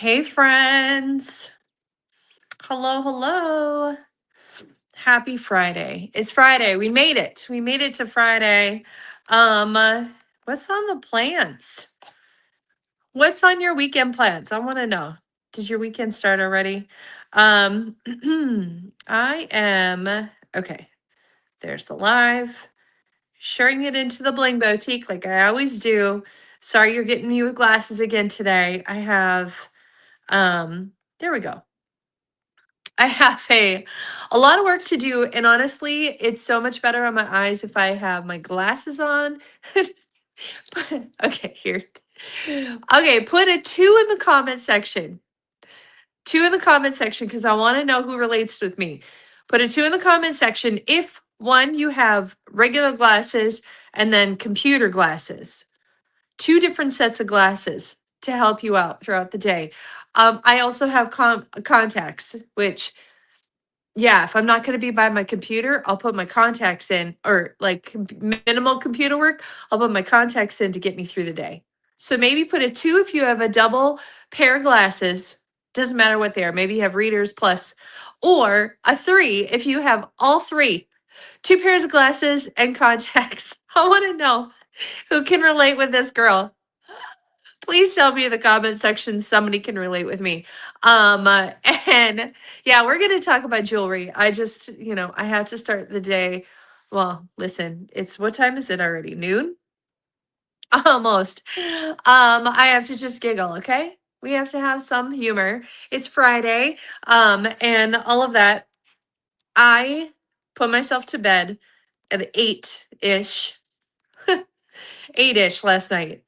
Hey, friends. Hello, hello. Happy Friday. It's Friday. We made it. We made it to Friday. What's on the plans? What's on your weekend plans? I want to know. Did your weekend start already? Um, I am okay. There's the live. Sharing it into the Bling Boutique like I always do. Sorry you're getting me with glasses again today. I have there we go. I have a lot of work to do, and honestly, it's so much better on my eyes if I have my glasses on. Okay, here. Okay, put a 2 in the comment section. 2 in the comment section because I want to know who relates with me. Put a 2 in the comment section if one, you have regular glasses and then computer glasses. 2 different sets of glasses to help you out throughout the day. I also have contacts, which yeah, if I'm not gonna be by my computer, I'll put my contacts in or, like, minimal computer work, I'll put my contacts in to get me through the day. So maybe put a 2 if you have a double pair of glasses, doesn't matter what they are, maybe you have readers plus, or a 3 if you have all 3, 2 pairs of glasses and contacts. I wanna know who can relate with this girl. Please tell me in the comment section somebody can relate with me. And yeah, we're gonna talk about jewelry. I just, I had to start the day. Well, listen, it's what time is it already? Noon? Almost. I have to just giggle, okay? We have to have some humor. It's Friday, and all of that. I put myself to bed at 8-ish, 8-ish last night.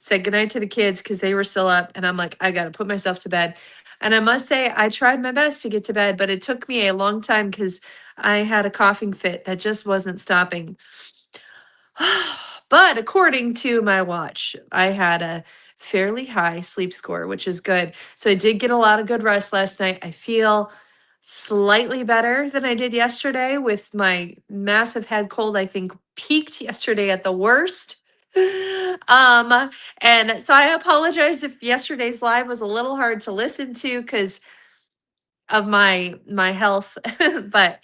Said goodnight to the kids because they were still up. And I'm like, I got to put myself to bed. And I must say, I tried my best to get to bed, but it took me a long time because I had a coughing fit that just wasn't stopping. But according to my watch, I had a fairly high sleep score, which is good. So I did get a lot of good rest last night. I feel slightly better than I did yesterday with my massive head cold. I think peaked yesterday at the worst. And so I apologize if yesterday's live was a little hard to listen to because of my health, but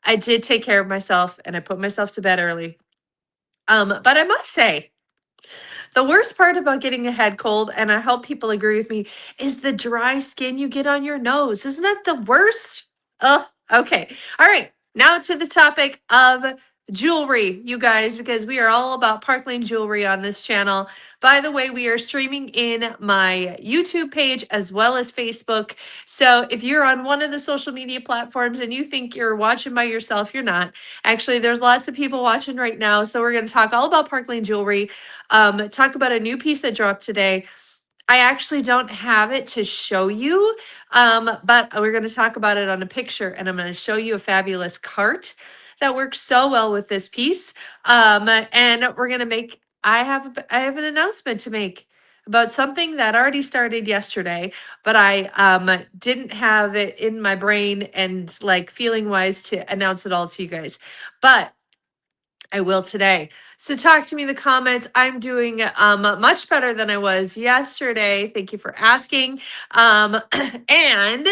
I did take care of myself and I put myself to bed early. But I must say, the worst part about getting a head cold, and I hope people agree with me, is the dry skin you get on your nose. Isn't that the worst? Oh, okay. All right. Now to the topic of jewelry, you guys, because we are all about Parkland jewelry on this channel. By the way, we are streaming in my YouTube page as well as Facebook. So if you're on one of the social media platforms and you think you're watching by yourself, you're not. Actually, there's lots of people watching right now. So we're going to talk all about Parkland jewelry, talk about a new piece that dropped today. I actually don't have it to show you, but we're going to talk about it on a picture, and I'm going to show you a fabulous cart that works so well with this piece. And we're going to make. I have an announcement to make about something that already started yesterday, but I didn't have it in my brain and like feeling wise to announce it all to you guys, but I will today. So talk to me in the comments. I'm doing much better than I was yesterday. Thank you for asking. And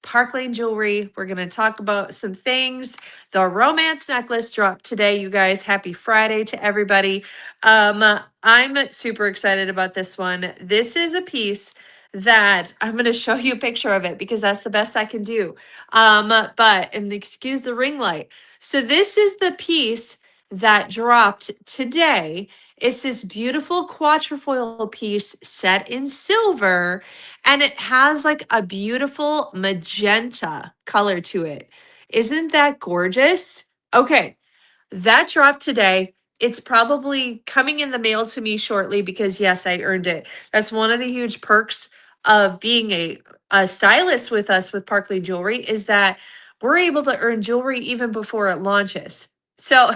Park Lane Jewelry, we're going to talk about some things. The romance necklace dropped today, you guys. Happy Friday to everybody. I'm super excited about this one. This is a piece that I'm going to show you a picture of it because that's the best I can do. And excuse the ring light. So this is the piece that dropped today. It's this beautiful quatrefoil piece set in silver, and it has like a beautiful magenta color to it. Isn't that gorgeous? Okay, that dropped today. It's probably coming in the mail to me shortly because yes, I earned it. That's one of the huge perks of being a stylist with us with Parkley Jewelry is that we're able to earn jewelry even before it launches. So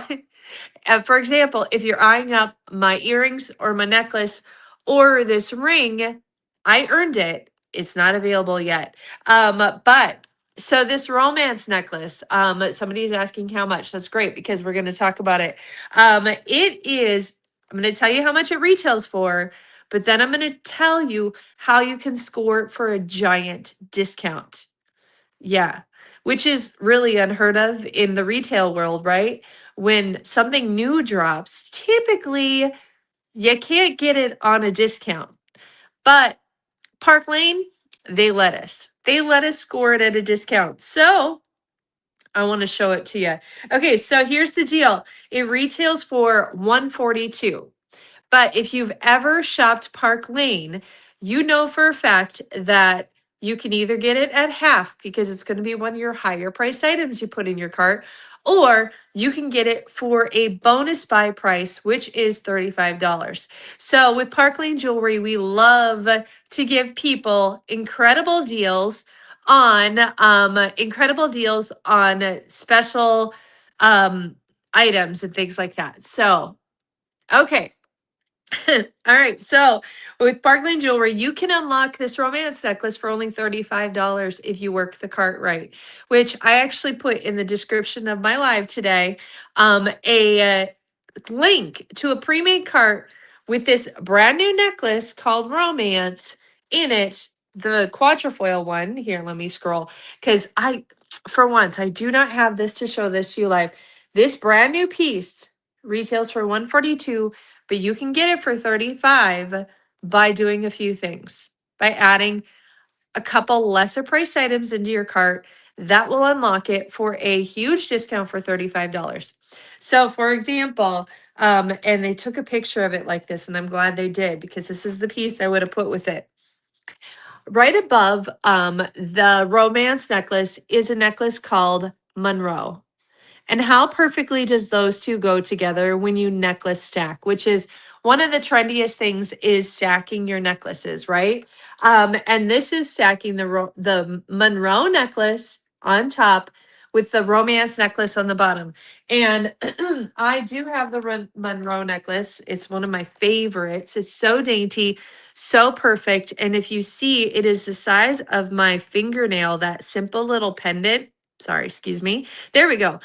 for example, if you're eyeing up my earrings or my necklace or this ring, I earned it. It's not available yet. But so this romance necklace, somebody's asking how much. That's great because we're going to talk about it. It is, I'm going to tell you how much it retails for, But then I'm going to tell you how you can score it for a giant discount. Yeah, which is really unheard of in the retail world, right? When something new drops, typically you can't get it on a discount. But Park Lane, they let us. They let us score it at a discount. So I want to show it to you. Okay, so here's the deal. It retails for $142. But if you've ever shopped Park Lane, you know for a fact that you can either get it at half because it's going to be one of your higher priced items you put in your cart, or you can get it for a bonus buy price, which is $35. So with Park Lane Jewelry, we love to give people incredible deals on special items and things like that. So, okay. All right. So with Parkland Jewelry, you can unlock this romance necklace for only $35 if you work the cart right, which I actually put in the description of my live today. A link to a pre-made cart with this brand new necklace called Romance in it. The quatrefoil one. Here, let me scroll. Because for once, I do not have this to show this to you live. This brand new piece retails for $142, but you can get it for $35 by doing a few things. By adding a couple lesser priced items into your cart, that will unlock it for a huge discount for $35. So for example, and they took a picture of it like this, and I'm glad they did because this is the piece I would have put with it. Right above the romance necklace is a necklace called Monroe. And how perfectly does those two go together when you necklace stack, which is one of the trendiest things is stacking your necklaces, right? And this is stacking the Monroe necklace on top with the romance necklace on the bottom. And I do have the Monroe necklace. It's one of my favorites. It's so dainty, so perfect. And if you see, it is the size of my fingernail, that simple little pendant. Sorry, excuse me. There we go.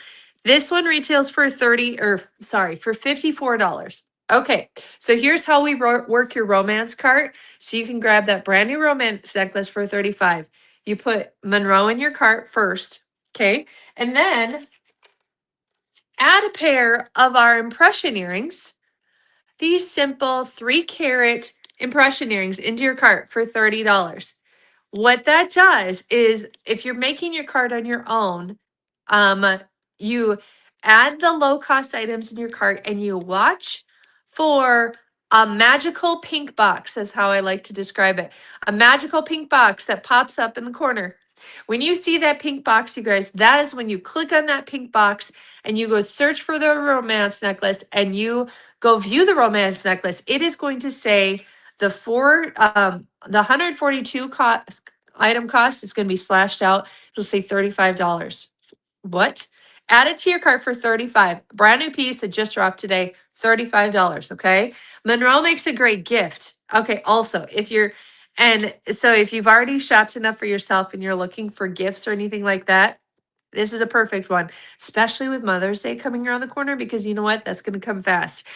This one retails for for $54. Okay, so here's how we work your romance cart. So you can grab that brand new romance necklace for $35. You put Monroe in your cart first, okay? And then add a pair of our impression earrings, these simple 3-carat impression earrings, into your cart for $30. What that does is if you're making your cart on your own, you add the low cost items in your cart and you watch for a magical pink box. That's how I like to describe it. A magical pink box that pops up in the corner. When you see that pink box, you guys, that is when you click on that pink box and you go search for the romance necklace and you go view the romance necklace. It is going to say the 142 item cost is going to be slashed out. It'll say $35. What? Add it to your cart for $35. Brand new piece that just dropped today, $35. Okay. Monroe makes a great gift. Okay. Also, if you've already shopped enough for yourself and you're looking for gifts or anything like that, this is a perfect one, especially with Mother's Day coming around the corner, because you know what? That's going to come fast.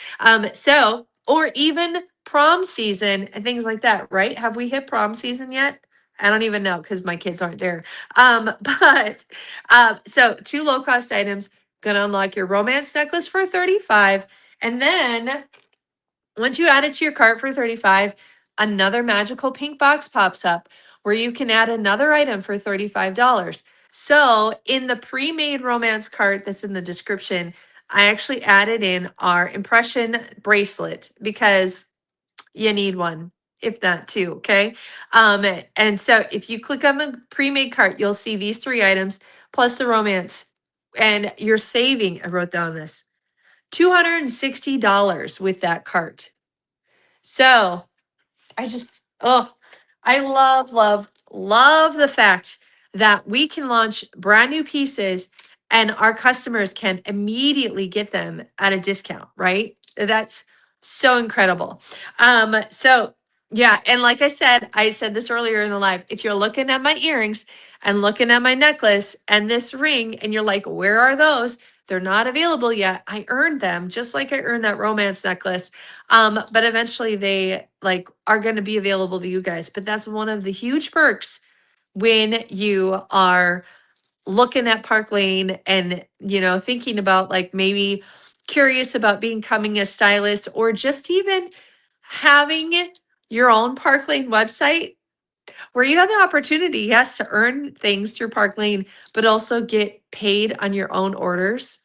Or even prom season and things like that, right? Have we hit prom season yet? I don't even know because my kids aren't there. So 2 low cost items, gonna unlock your romance necklace for $35. And then once you add it to your cart for $35, another magical pink box pops up where you can add another item for $35. So in the pre-made romance cart that's in the description, I actually added in our impression bracelet because you need one, if not 2, okay? And so if you click on the pre-made cart, you'll see these 3 items plus the romance, and you're saving, I wrote down this, $260 with that cart. So I love the fact that we can launch brand new pieces and our customers can immediately get them at a discount, right? That's so incredible. So yeah, and like I said this earlier in the live, if you're looking at my earrings and looking at my necklace and this ring and you're like, where are those? They're not available yet. I earned them just like I earned that romance necklace. But eventually they like are going to be available to you guys. But that's one of the huge perks when you are looking at Park Lane and, thinking about like maybe curious about becoming a stylist or just even having your own Park Lane website where you have the opportunity, yes, to earn things through Park Lane, but also get paid on your own orders.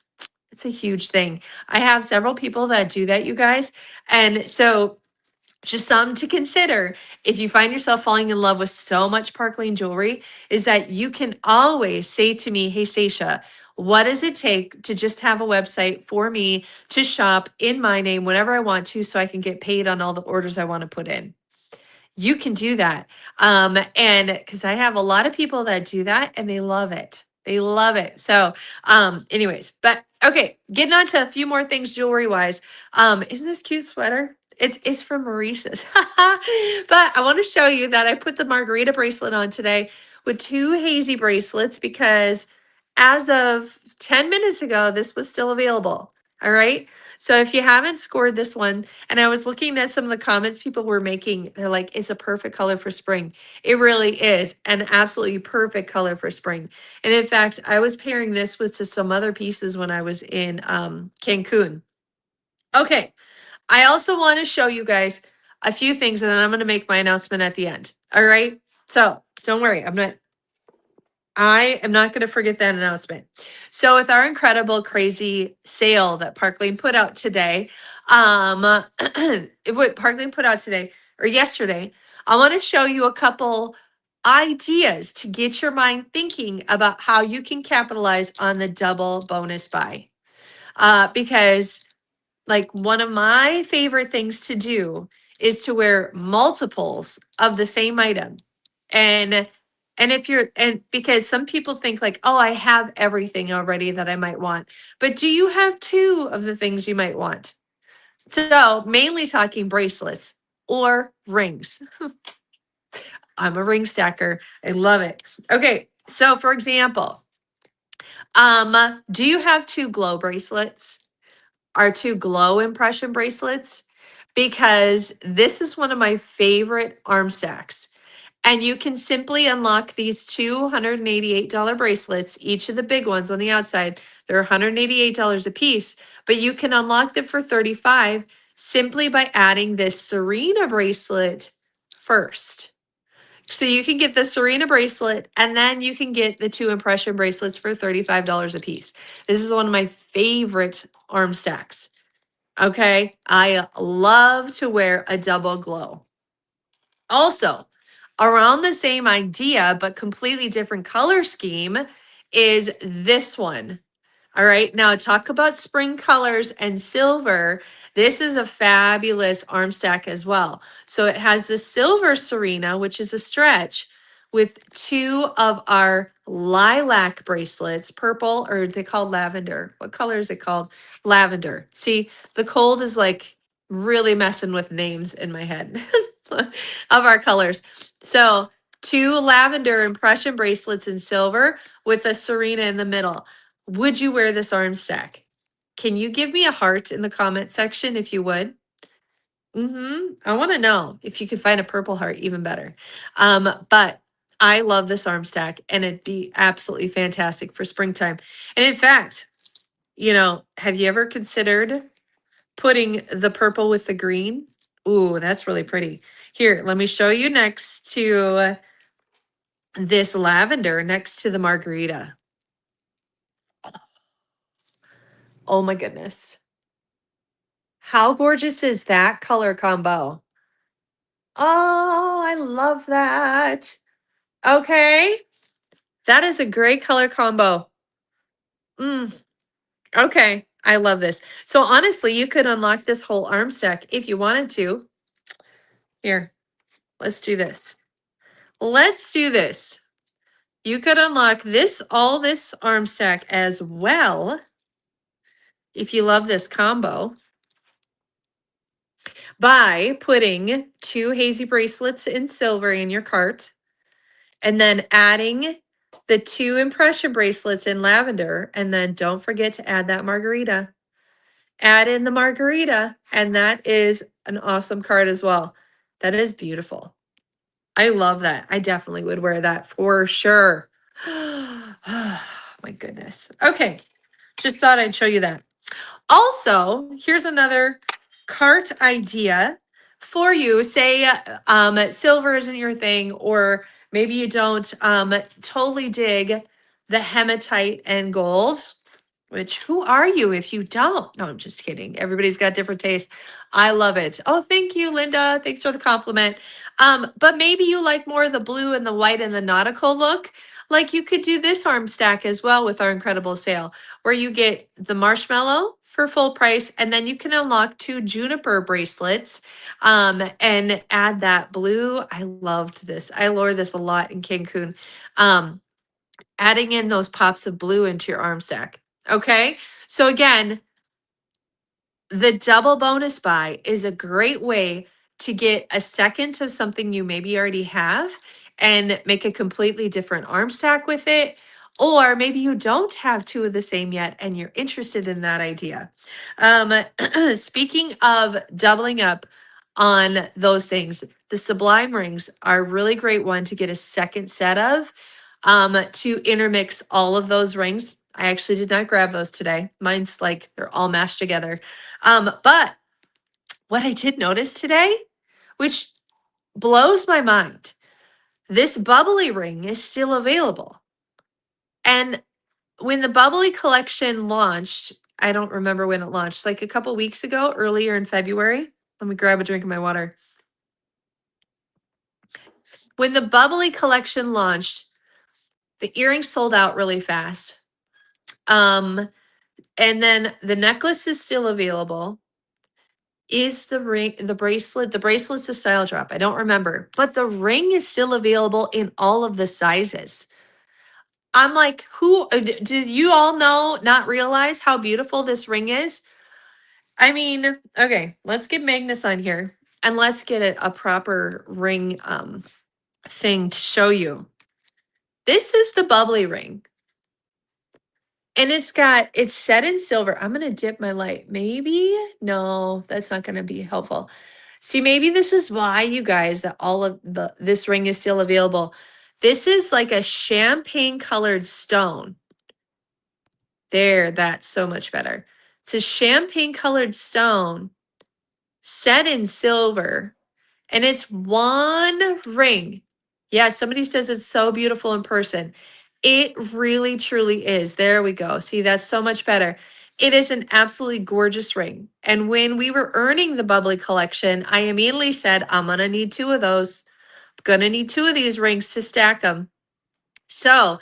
It's a huge thing. I have several people that do that, you guys. And so just something to consider if you find yourself falling in love with so much Park Lane jewelry is that you can always say to me, hey, Stacia, what does it take to just have a website for me to shop in my name whenever I want to so I can get paid on all the orders I want to put in? You can do that. And because I have a lot of people that do that and they love it. They love it. So, anyways, but okay, getting on to a few more things jewelry wise. Isn't this cute sweater? It's from Maurice's. But I want to show you that I put the margarita bracelet on today with two hazy bracelets because as of 10 minutes ago, this was still available. All right. So if you haven't scored this one, and I was looking at some of the comments people were making, they're like, it's a perfect color for spring. It really is an absolutely perfect color for spring. And in fact, I was pairing this with some other pieces when I was in Cancun. Okay. I also want to show you guys a few things, and then I'm going to make my announcement at the end. All right. So don't worry. I am not going to forget that announcement. So with our incredible crazy sale that Park Lane put out today, what Park Lane put out today or yesterday, I want to show you a couple ideas to get your mind thinking about how you can capitalize on the double bonus buy. Because like one of my favorite things to do is to wear multiples of the same item. And if you're and because some people think like, "Oh, I have everything already that I might want." But do you have two of the things you might want? So, mainly talking bracelets or rings. I'm a ring stacker. I love it. Okay, so for example, do you have two glow bracelets? Are two glow impression bracelets? Because this is one of my favorite arm stacks. And you can simply unlock these $288 bracelets, each of the big ones on the outside. They're $188 a piece, but you can unlock them for $35 simply by adding this Serena bracelet first. So you can get the Serena bracelet and then you can get the two impression bracelets for $35 a piece. This is one of my favorite arm stacks. Okay. I love to wear a double glow. Also, around the same idea, but completely different color scheme is this one. All right, now talk about spring colors and silver. This is a fabulous arm stack as well. So it has the silver Serena, which is a stretch, with two of our lilac bracelets, purple, or they called lavender. What color is it called? Lavender. See, the cold is like really messing with names in my head of our colors. So two lavender impression bracelets in silver with a Serena in the middle. Would you wear this arm stack? Can you give me a heart in the comment section if you would? I want to know if you could find a purple heart, even better. But I love this arm stack and it'd be absolutely fantastic for springtime. And in fact, have you ever considered putting the purple with the green? Ooh, that's really pretty. Here, let me show you next to this lavender next to the margarita. Oh my goodness. How gorgeous is that color combo? Oh, I love that. Okay. That is a great color combo. Okay. I love this. So honestly, you could unlock this whole arm stack if you wanted to. Here, let's do this. Let's do this. You could unlock all this arm stack as well if you love this combo by putting two hazy bracelets in silver in your cart and then adding the 2 impression bracelets in lavender, and then don't forget to add that margarita. Add in the margarita, and that is an awesome card as well. That is beautiful. I love that. I definitely would wear that for sure. My goodness. Okay. Just thought I'd show you that. Also, here's another cart idea for you. Say silver isn't your thing, or maybe you don't totally dig the hematite and gold. Which, who are you if you don't? No, I'm just kidding. Everybody's got different tastes. I love it. Oh, thank you, Linda. Thanks for the compliment. But maybe you like more of the blue and the white and the nautical look. Like, you could do this arm stack as well with our incredible sale, where you get the marshmallow for full price, and then you can unlock 2 juniper bracelets and add that blue. I loved this. I wore this a lot in Cancun. Adding in those pops of blue into your arm stack. Okay. So again, the double bonus buy is a great way to get a second of something you maybe already have and make a completely different arm stack with it. Or maybe you don't have 2 of the same yet and you're interested in that idea. Speaking of doubling up on those things, the Sublime rings are a really great one to get a second set of to intermix all of those rings. I actually did not grab those today. Mine's like they're all mashed together. But what I did notice today, which blows my mind, this bubbly ring is still available. And when the bubbly collection launched, I don't remember when it launched, like a couple weeks ago, earlier in February. Let me grab a drink of my water. When the bubbly collection launched, the earrings sold out really fast. And then the necklace is still available. Is the ring, the bracelet's a style drop? I don't remember, but the ring is still available in all of the sizes. I'm like, who did you all know, not realize how beautiful this ring is? I mean, okay, let's get Magnus on here and let's get a proper ring thing to show you. This is the bubbly ring. And it's set in silver. I'm going to dip my light. Maybe, no, that's not going to be helpful. See, maybe this is why, you guys, that all of this ring is still available. This is like a champagne colored stone. There, that's so much better. It's a champagne colored stone set in silver, and it's one ring. Yeah, somebody says it's so beautiful in person. It really, truly is. There we go. See, that's so much better. It is an absolutely gorgeous ring. And when we were earning the bubbly collection, I immediately said, I'm going to need 2 of those. I'm going to need 2 of these rings to stack them. So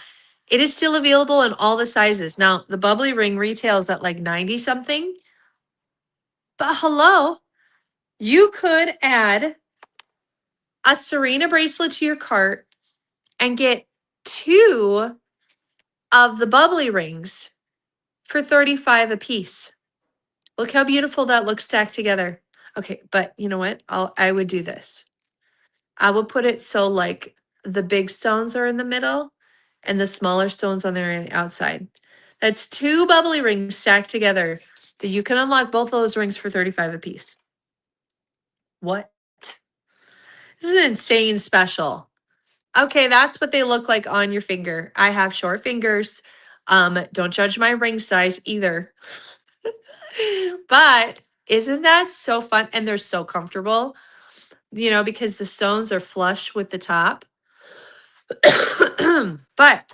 it is still available in all the sizes. Now, the bubbly ring retails at like 90 something. But hello, you could add a Serena bracelet to your cart and get 2 of the bubbly rings for 35 a piece. Look how beautiful that looks stacked together. Okay, but you know what? I would do this. I would put it so like the big stones are in the middle and the smaller stones on the outside. That's 2 bubbly rings stacked together that you can unlock both of those rings for 35 a piece. What? This is an insane special. Okay, that's what they look like on your finger. I have short fingers. Don't judge my ring size either. But isn't that so fun? And they're so comfortable, because the stones are flush with the top. But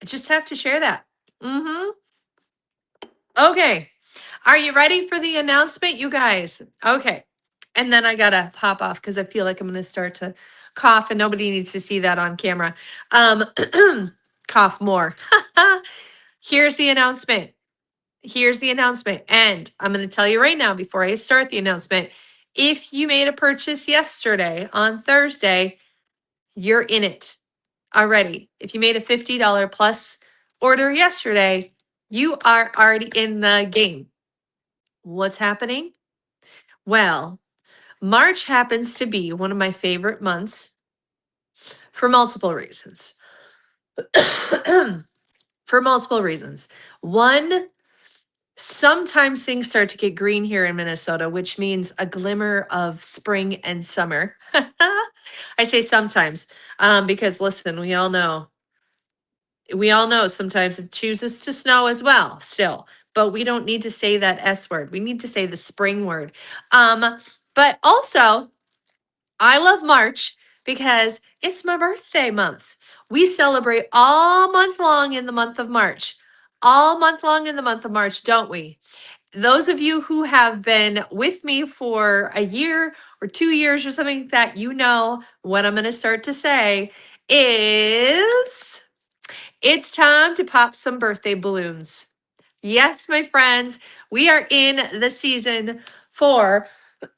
I just have to share that. Okay. Are you ready for the announcement, you guys? Okay. And then I gotta pop off because I feel like I'm gonna start to cough and nobody needs to see that on camera. Cough more. Here's the announcement. Here's the announcement. And I'm gonna tell you right now before I start the announcement, if you made a purchase yesterday on Thursday, you're in it already. If you made a $50 plus order yesterday, you are already in the game. What's happening? Well, March happens to be one of my favorite months for multiple reasons. for multiple reasons. One, sometimes things start to get green here in Minnesota, which means a glimmer of spring and summer. I say sometimes, because listen, we all know sometimes it chooses to snow as well still, but we don't need to say that S word. We need to say the spring word. But also, I love March because it's my birthday month. We celebrate all month long in the month of March. All month long in the month of March, don't we? Those of you who have been with me for a year or 2 years or something like that, you know what I'm going to start to say is it's time to pop some birthday balloons. Yes, my friends, we are in the season for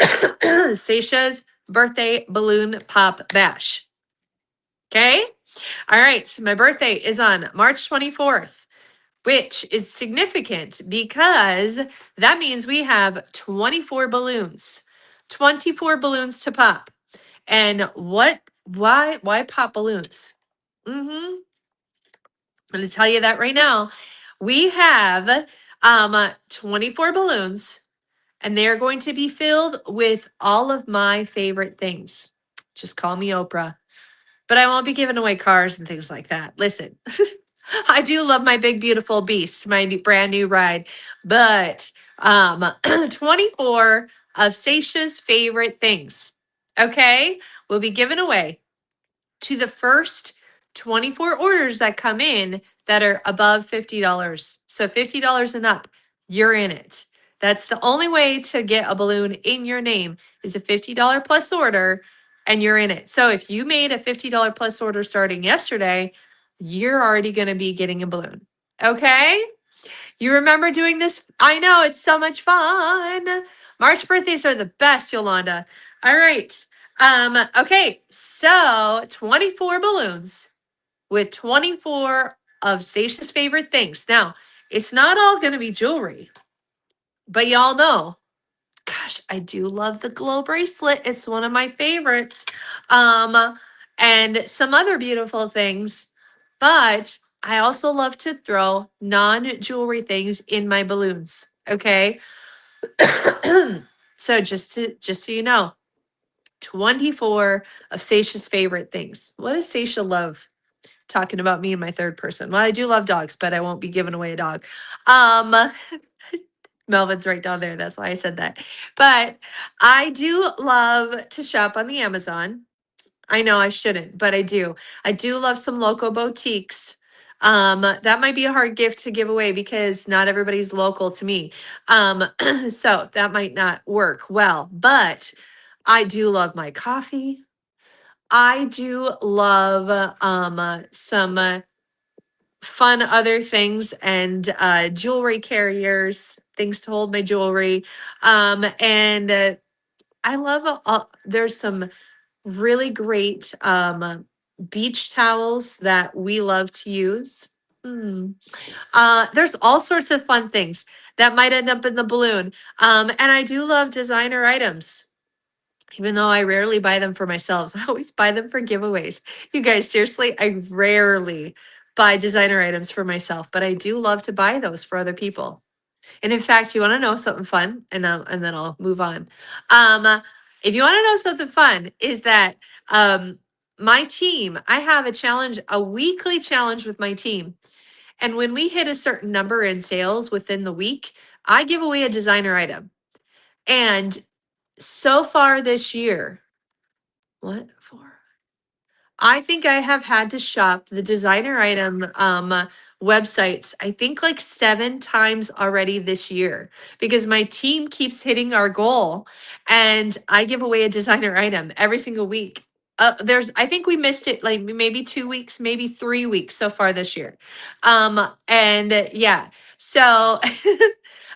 Seisha's birthday balloon pop bash. Okay? All right, so my birthday is on March 24th, which is significant because that means we have 24 balloons. 24 balloons to pop. And why pop balloons? I'm going to tell you that right now. We have 24 balloons, and they are going to be filled with all of my favorite things. Just call me Oprah. But I won't be giving away cars and things like that. Listen, I do love my big beautiful beast, my brand new ride, but 24 of Seisha's favorite things. Okay, will be given away to the first 24 orders that come in that are above $50. So $50 and up, you're in it. That's the only way to get a balloon in your name is a $50 plus order and you're in it. So if you made a $50 plus order starting yesterday, you're already going to be getting a balloon. Okay? You remember doing this? I know it's so much fun. March birthdays are the best, Yolanda. All right. Okay, so 24 balloons with 24 of Seisha's favorite things. Now, it's not all going to be jewelry, but y'all know, gosh, I do love the glow bracelet. It's one of my favorites. And some other beautiful things, but I also love to throw non-jewelry things in my balloons. Okay. So just so you know, 24 of Seisha's favorite things. What does Seisha love? Talking about me in my third person. Well, I do love dogs, but I won't be giving away a dog. Melvin's right down there. That's why I said that. But I do love to shop on the Amazon. I know I shouldn't, but I do. I do love some local boutiques. That might be a hard gift to give away because not everybody's local to me. So that might not work well, but I do love my coffee. I do love some fun other things and jewelry carriers, things to hold my jewelry. And I love there's some really great beach towels that we love to use. There's all sorts of fun things that might end up in the balloon. And I do love designer items. Even though I rarely buy them for myself, I always buy them for giveaways. You guys, seriously, I rarely buy designer items for myself, but I do love to buy those for other people. And in fact, you want to know something fun, and then I'll move on. If you want to know something fun, is that my team, I have a challenge, a weekly challenge with my team. And when we hit a certain number in sales within the week, I give away a designer item. And so far this year, what for? I think I have had to shop the designer item websites, I think like 7 times already this year because my team keeps hitting our goal and I give away a designer item every single week. I think we missed it like maybe 2 weeks, maybe 3 weeks so far this year. And yeah, so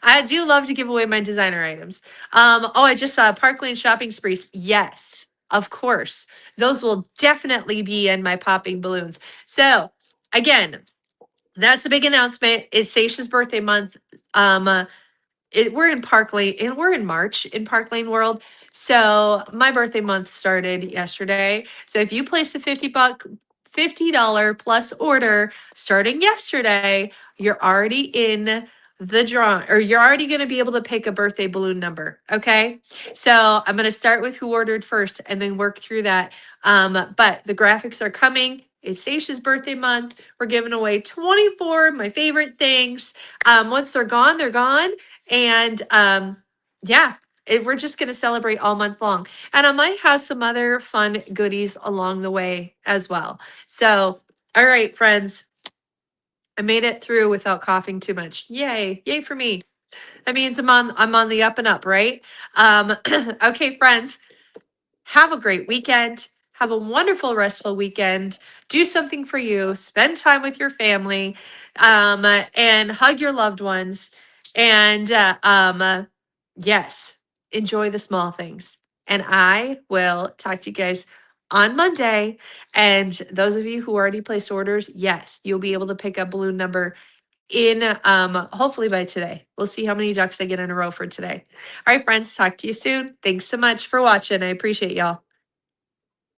I do love to give away my designer items. Oh, I just saw Parkland shopping sprees. Yes, of course. Those will definitely be in my popping balloons. So again, that's the big announcement. It's Seisha's birthday month. We're in Park Lane and we're in March in Park Lane World. So my birthday month started yesterday. So if you place a $50 plus order starting yesterday, you're already in the draw, or you're already going to be able to pick a birthday balloon number. Okay. So I'm going to start with who ordered first and then work through that. But the graphics are coming. It's Stacia's birthday month. We're giving away 24 of my favorite things. Once they're gone, they're gone. And yeah, we're just going to celebrate all month long. And I might have some other fun goodies along the way as well. So, all right, friends, I made it through without coughing too much. Yay. Yay for me. That means I'm on the up and up, right? Okay, friends, have a great weekend. Have a wonderful, restful weekend. Do something for you. Spend time with your family, and hug your loved ones. And yes, enjoy the small things. And I will talk to you guys on Monday. And those of you who already placed orders, yes, you'll be able to pick up balloon number in hopefully by today. We'll see how many ducks I get in a row for today. All right, friends, talk to you soon. Thanks so much for watching. I appreciate y'all.